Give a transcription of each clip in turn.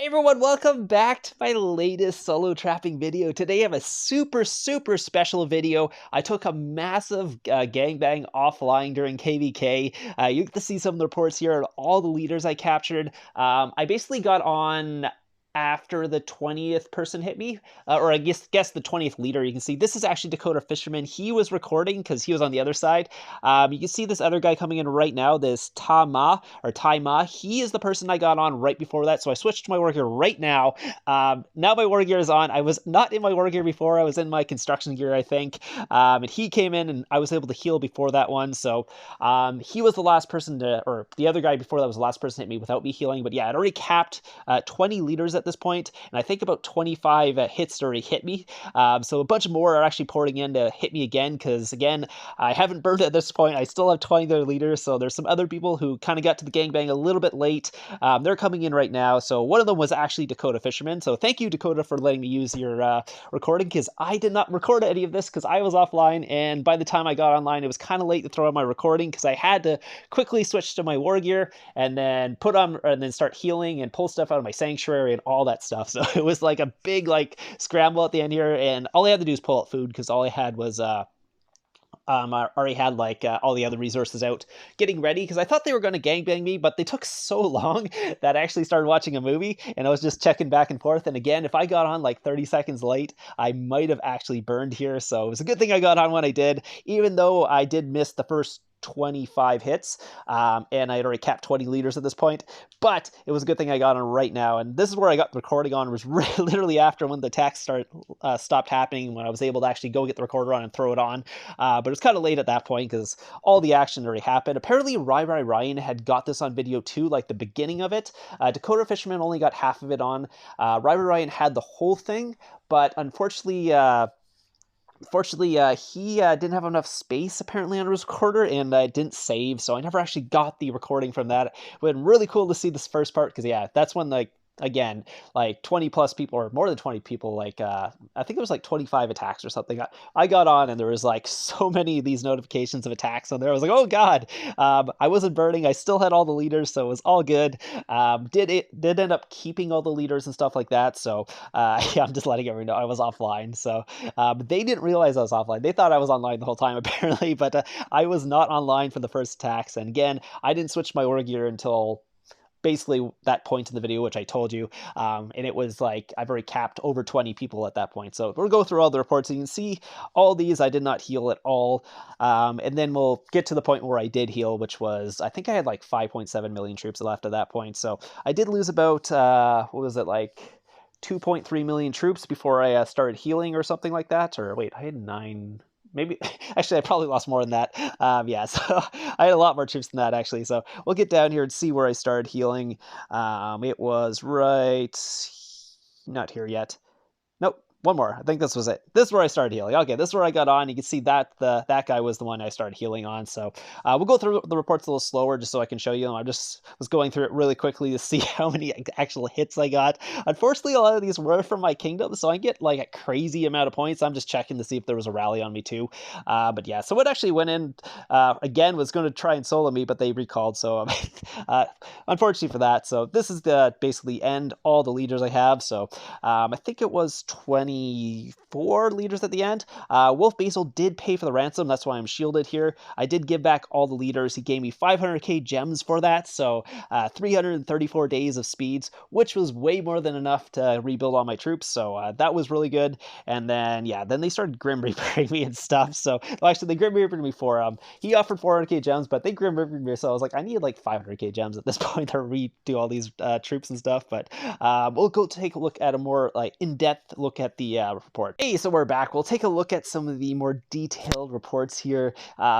Hey everyone, welcome back to my latest solo trapping video. Today I have a super special video. I took a massive gangbang offline during KVK. You get to see some of the reports here on all the leaders I captured. I basically got on after the 20th person hit me, or I guess the 20th leader. You can see this is actually Dakota Fisherman. He was recording because he was on the other side. You can see this other guy coming in right now, this Tai Ma. He is the person I got on right before that, so I switched to my war gear right now. Now my war gear is on. I was not in my war gear before. I was in my construction gear, I think. And he came in, and I was able to heal before that one. So he was the last person to, or the other guy before that was the last person to hit me without me healing. But yeah, I'd already capped 20 leaders at this point, and I think about 25 hits already hit me. So a bunch more are actually pouring in to hit me again, because again, I haven't burned at this point. I still have 20 other leaders, so there's some other people who kind of got to the gangbang a little bit late. They're coming in right now. So one of them was actually Dakota Fisherman. So thank you, Dakota, for letting me use your recording, because I did not record any of this because I was offline, and by the time I got online, it was kind of late to throw on my recording because I had to quickly switch to my war gear and then start healing and pull stuff out of my sanctuary and all that stuff. So it was like a big scramble at the end here, and all I had to do is pull out food because all I had was I already had all the other resources out getting ready because I thought they were going to gangbang me, but they took so long that I actually started watching a movie and I was just checking back and forth. And again, if I got on like 30 seconds late, I might have actually burned here. So it was a good thing I got on when I did, even though I did miss the first 25 hits, and I had already capped 20 liters at this point, but it was a good thing I got on right now. And this is where I got the recording on, was literally after when the attacks stopped happening, when I was able to actually go get the recorder on and throw it on. But it was kind of late at that point because all the action already happened. Apparently Ryan had got this on video too, like the beginning of it. Dakota Fisherman only got half of it on. Ryan had the whole thing, but unfortunately he didn't have enough space apparently on his recorder, and didn't save, so I never actually got the recording from that. It would have been really cool to see this first part, because yeah, that's when again, 20 plus people, or more than 20 people, I think it was 25 attacks or something. I got on and there was so many of these notifications of attacks on there. I was like, oh god. I wasn't burning. I still had all the leaders, so it was all good. Did end up keeping all the leaders and stuff like that, so yeah, I'm just letting everyone know I was offline. So they didn't realize I was offline. They thought I was online the whole time apparently, but I was not online for the first attacks. And again, I didn't switch my war gear until basically that point in the video, which I told you, and it was I've already capped over 20 people at that point. So we'll go through all the reports, and you can see all these I did not heal at all, and then we'll get to the point where I did heal, which was, I think I had 5.7 million troops left at that point. So I did lose about 2.3 million troops before I started healing or something like that. Or wait, I had 9, maybe, actually I probably lost more than that. Yeah, so I had a lot more troops than that actually. So we'll get down here and see where I started healing. It was not here yet. Nope. One more. I think this was it. This is where I started healing. Okay, this is where I got on. You can see that that guy was the one I started healing on. So we'll go through the reports a little slower just so I can show you. I just was going through it really quickly to see how many actual hits I got. Unfortunately, a lot of these were from my kingdom, so I get a crazy amount of points. I'm just checking to see if there was a rally on me too. But yeah, so it actually went in, again, was going to try and solo me, but they recalled. So unfortunately for that. So this is the basically end all the leaders I have. So I think it was 24 leaders at the end. Wolf Basil did pay for the ransom. That's why I'm shielded here. I did give back all the leaders. He gave me 500k gems for that. So 334 days of speeds, which was way more than enough to rebuild all my troops. So that was really good. And then, yeah, then they started Grim Reapering me and stuff. So actually, they Grim Reapered me for, he offered 400k gems, but they Grim Reapered me. So I was like, I need 500k gems at this point to redo all these troops and stuff. But we'll go take a look at a more in-depth look at the report. Hey, so we're back. We'll take a look at some of the more detailed reports here.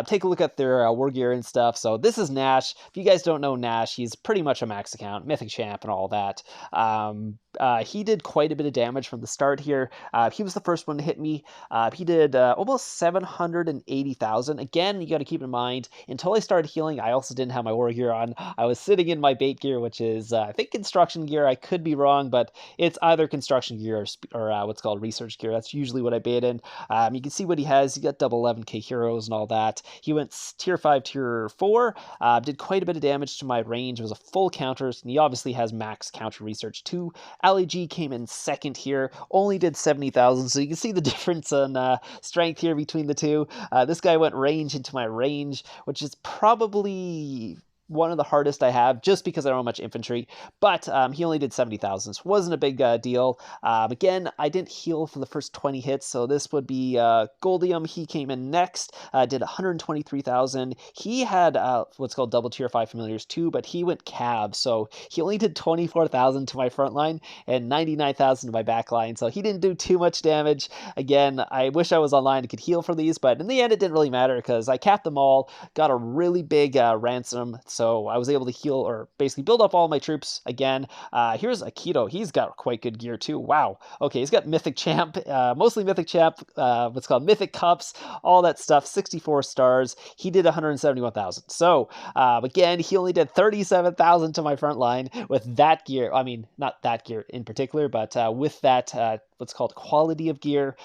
Take a look at their war gear and stuff. So this is Nash. If you guys don't know Nash, he's pretty much a max account, mythic champ and all that. he did quite a bit of damage from the start here. He was the first one to hit me. He did almost 780,000. Again, you got to keep in mind, until I started healing, I also didn't have my war gear on. I was sitting in my bait gear, which is, I think, construction gear. I could be wrong, but it's either construction gear or what's called research gear. That's usually what I bait in. You can see what he has. He got double 11k heroes and all that. He went tier 5, tier 4, did quite a bit of damage to my range. It was a full counter, and he obviously has max counter research too. Ali came in second here, only did 70,000, so you can see the difference in strength here between the two. This guy went range into my range, which is probably one of the hardest I have, just because I don't have much infantry, but he only did 70,000, so it wasn't a big deal. Again, I didn't heal for the first 20 hits, so this would be Goldium. He came in next, did 123,000. He had what's called double tier 5 familiars too, but he went cab, so he only did 24,000 to my front line and 99,000 to my back line, so he didn't do too much damage. Again, I wish I was online and could heal for these, but in the end it didn't really matter because I capped them all, got a really big ransom, so I was able to heal, or basically build up all my troops again. Here's Aikido. He's got quite good gear too. Wow. Okay, he's got Mythic Champ, mostly Mythic Champ, what's called Mythic Cups, all that stuff, 64 stars. He did 171,000. So, again, he only did 37,000 to my front line with that gear. I mean, not that gear in particular, but with that what's called quality of gear.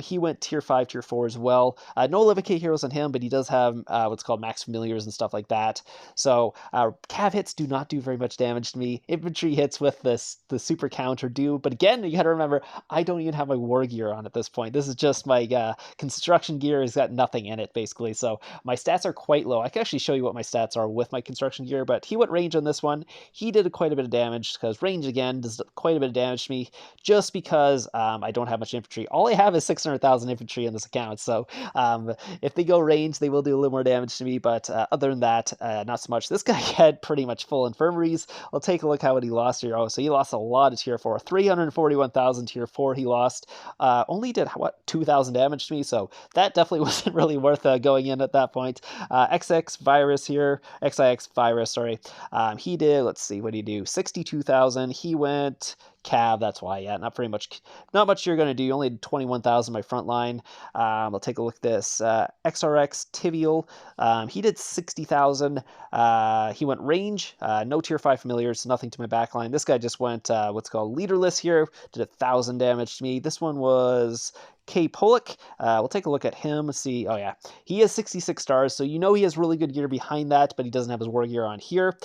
He went tier 5, tier 4 as well. No 11k heroes on him, but he does have what's called max familiars and stuff like that. So cav hits do not do very much damage to me. Infantry hits with the super counter do, but again, you got to remember, I don't even have my war gear on at this point. This is just my construction gear. Has got nothing in it basically, so my stats are quite low. I can actually show you what my stats are with my construction gear, but he went range on this one. He did quite a bit of damage because range again does quite a bit of damage to me, just because I don't have much infantry. All I have is 600,000 infantry in this account, so if they go range, they will do a little more damage to me, but other than that, not so much. This guy had pretty much full infirmaries. I'll take a look how what he lost here. Oh, so he lost a lot of tier 4. 341,000 tier 4 he lost. Only did, what, 2,000 damage to me, so that definitely wasn't really worth going in at that point. XX virus here, XrX virus, sorry. He did, let's see, what did he do? 62,000. He went cav, that's why. Yeah, not much you're going to do. You only had 21,000 my front line. I'll take a look at this. XrX Tibial, he did 60,000. He went range, no tier 5 familiars, nothing to my back line. This guy just went what's called leaderless here, did 1,000 damage to me. This one was K. Pollock. We'll take a look at him. See, oh yeah, he has 66 stars, so you know he has really good gear behind that, but he doesn't have his war gear on here.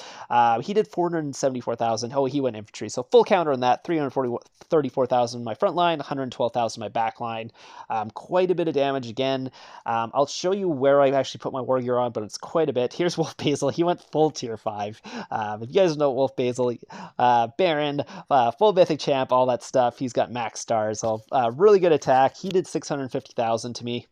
He did 474,000. Oh, he went infantry, so full counter on that. 334,000 my front line, 112,000 my back line. Quite a bit of damage again. I'll show you where I actually put my war gear on, but it's quite a bit. Here's Wolf Basil. He went full tier 5. If you guys know Wolf Basil, Baron, full mythic champ, all that stuff. He's got max stars, so really good attack. He did 650,000 to me.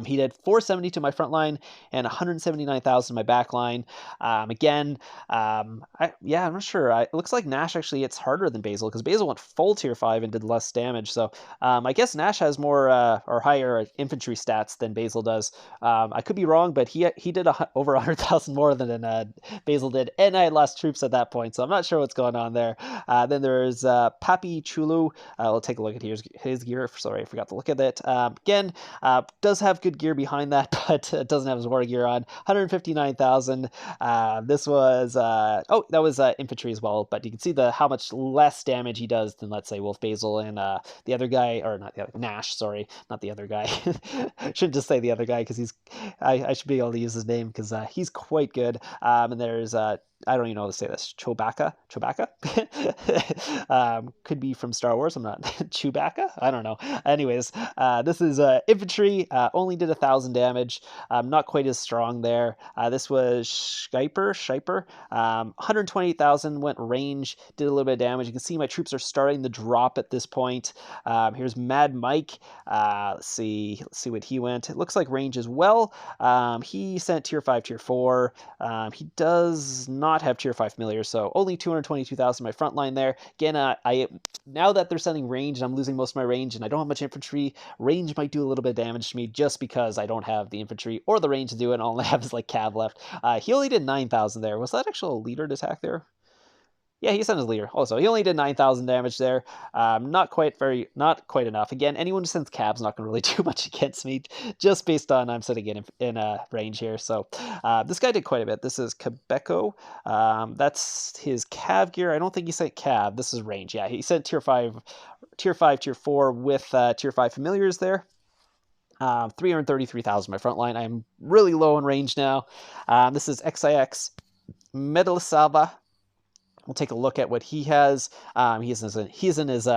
He did 470 to my front line and 179,000 to my back line. Again, I'm not sure. It looks like Nash actually hits harder than Basil, because Basil went full tier 5 and did less damage. So I guess Nash has more or higher infantry stats than Basil does. I could be wrong, but he did over 100,000 more than Basil did, and I had lost troops at that point, so I'm not sure what's going on there. Then there's Papi Chulu. We'll take a look at his gear. Sorry, I forgot to look at it. Again, does have good gear behind that, but it doesn't have his war gear on. 159,000. This was that was infantry as well, but you can see how much less damage he does than, let's say, Wolf Basil and the other guy, or not the other, Nash, sorry, not the other guy. Shouldn't just say the other guy, because I should be able to use his name, because he's quite good. And there's I don't even know how to say this. Chewbacca? Could be from Star Wars. I'm not. Chewbacca? I don't know. Anyways, this is infantry. Only did 1,000 damage. Not quite as strong there. This was Shiper. 128,000 went range. Did a little bit of damage. You can see my troops are starting to drop at this point. Here's Mad Mike. Let's see what he went. It looks like range as well. He sent tier 5, tier 4. He does not have tier 5 familiar, so only 222,000 my front line there. Again, now that they're sending range, I'm losing most of my range, and I don't have much infantry. Range might do a little bit of damage to me, just because I don't have the infantry or the range to do it, and all I have is like cav left. He only did 9,000 there. Was that actual leader attack there? Yeah, he sent his leader. Also, he only did 9,000 damage there. Not quite enough. Again, anyone who sends cab's not going to really do much against me, just based on I'm sitting in a range here. So this guy did quite a bit. This is Quebeco. That's his cav gear. I don't think he sent cav. This is range. Yeah, he sent tier 5, tier 4 with tier 5 familiars there. 333,000 my front line. I'm really low in range now. This is XrX Medalisalva. We'll take a look at what he has. He's in his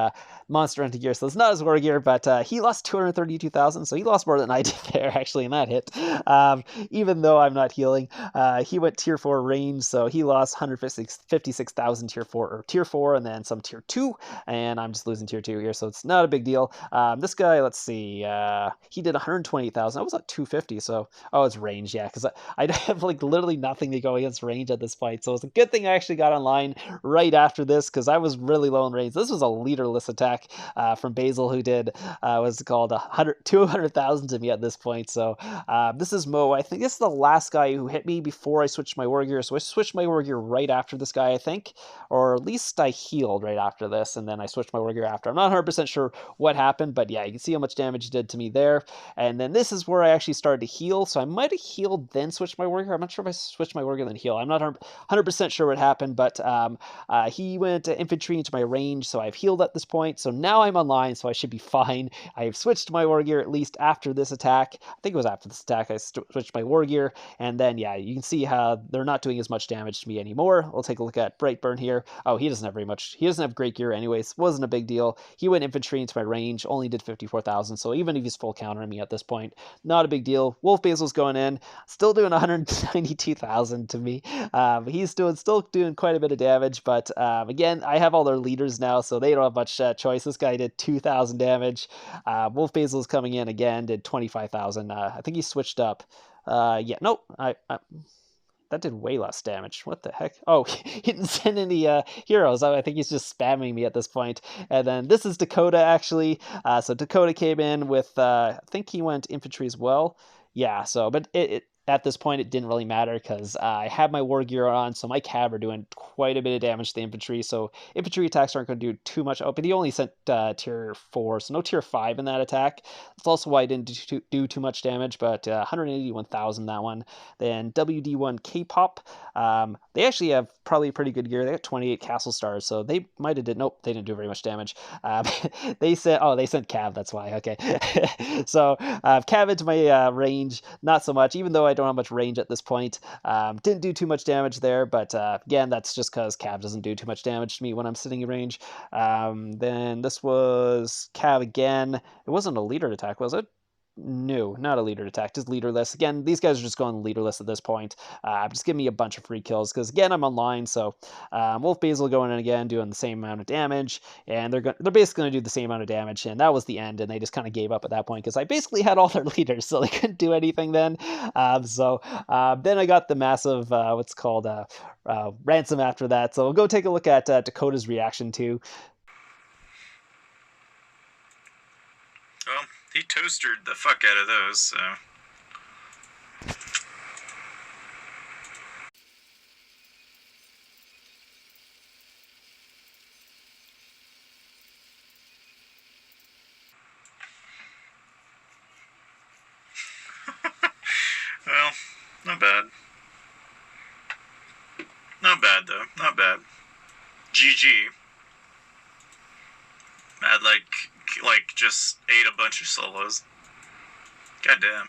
Monster Hunter gear, so it's not his war gear, but he lost 232,000, so he lost more than I did there, actually, in that hit. Even though I'm not healing. He went tier 4 range, so he lost 156,000 tier 4, and then some tier 2, and I'm just losing tier 2 here, so it's not a big deal. This guy, let's see, he did 128,000. I was at 250, so, oh, it's range, yeah, because I have, like, literally nothing to go against range at this point, so it's a good thing I actually got online right after this, because I was really low in range. This was a leaderless attack from Basil, who did what's it called 200,000 to me at this point. So this is Mo. I think this is the last guy who hit me before I switched my war gear. So I switched my war gear right after this guy, I think, or at least I healed right after this, and then I switched my war gear after. I'm not 100% sure what happened, but yeah, you can see how much damage it did to me there. And then this is where I actually started to heal. So I might have healed then switched my war gear. I'm not sure if I switched my war gear then heal. I'm not 100% sure what happened, but he went infantry into my range, so I've healed at this point. So now I'm online, so I should be fine. I've switched my war gear at least after this attack. I think it was after this attack I switched my war gear, and then yeah, you can see how they're not doing as much damage to me anymore. We'll take a look at Brightburn here. Oh, he doesn't have very much. He doesn't have great gear anyways. Wasn't a big deal. He went infantry into my range, only did 54,000. So even if he's full countering me at this point, not a big deal. Wolf Basil's going in, still doing 192,000 to me. He's still doing quite a bit of damage, but again, I have all their leaders now, so they don't have much choice. This guy did 2,000 damage. Wolf Basil's coming in again, did 25,000. I think he switched up. Yeah, nope. That did way less damage. What the heck? Oh, he didn't send any heroes. I think he's just spamming me at this point. And then this is Dakota, actually. So Dakota came in with, I think he went infantry as well. Yeah, so, but at this point, it didn't really matter because I had my war gear on, so my cav are doing quite a bit of damage to the infantry, so infantry attacks aren't going to do too much. Oh, but he only sent tier 4, so no tier 5 in that attack. That's also why I didn't do too much damage, but 181,000 that one. Then WD1 K-Pop, they actually have probably pretty good gear. They got 28 castle stars, so they might have nope, they didn't do very much damage. They sent cav, that's why, okay. So cav into my range, not so much, even though I don't have much range at this point. Didn't do too much damage there, but again, that's just because cav doesn't do too much damage to me when I'm sitting in range. Then this was cav again. It wasn't a leader attack, was it? No, not a leader attack, just leaderless. Again, these guys are just going leaderless at this point. Just give me a bunch of free kills, because again, I'm online, so Wolf Basil going in again, doing the same amount of damage, and they're basically going to do the same amount of damage, and that was the end, and they just kind of gave up at that point, because I basically had all their leaders, so they couldn't do anything then. Then I got the massive, what's called, ransom after that, so we'll go take a look at Dakota's reaction too. Well, he toastered the fuck out of those, so. Well, not bad. Not bad, though. Not bad. GG. I'd like just ate a bunch of solos. Goddamn.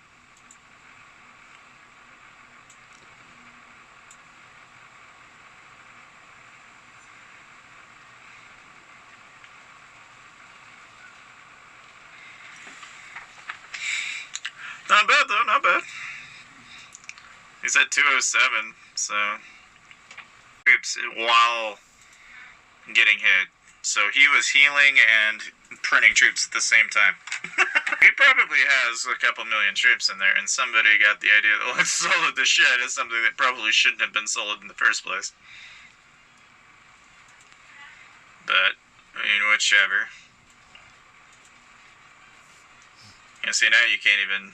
Not bad, though. Not bad. He's at 207, so. While getting hit. So he was healing and printing troops at the same time. He probably has a couple million troops in there, and somebody got the idea that let's solo the shit as something that probably shouldn't have been soloed in the first place. But, I mean, whichever. You see, now you can't even.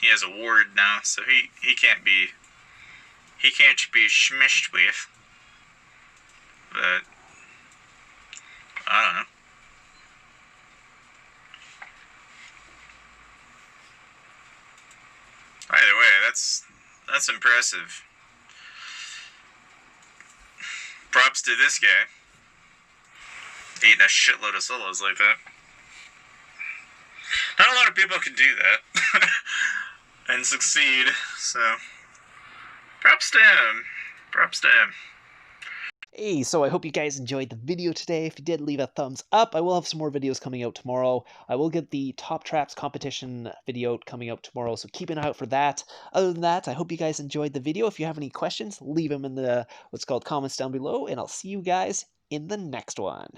He has a ward now, so he can't be. He can't be smished with. but I don't know. Either way, that's impressive. Props to this guy. Eating a shitload of solos like that. Not a lot of people can do that and succeed, so props to him. Props to him. Hey, so I hope you guys enjoyed the video today. If you did, leave a thumbs up. I will have some more videos coming out tomorrow. I will get the Top Traps competition video coming out tomorrow, so keep an eye out for that. Other than that, I hope you guys enjoyed the video. If you have any questions, leave them in the what's called comments down below, and I'll see you guys in the next one.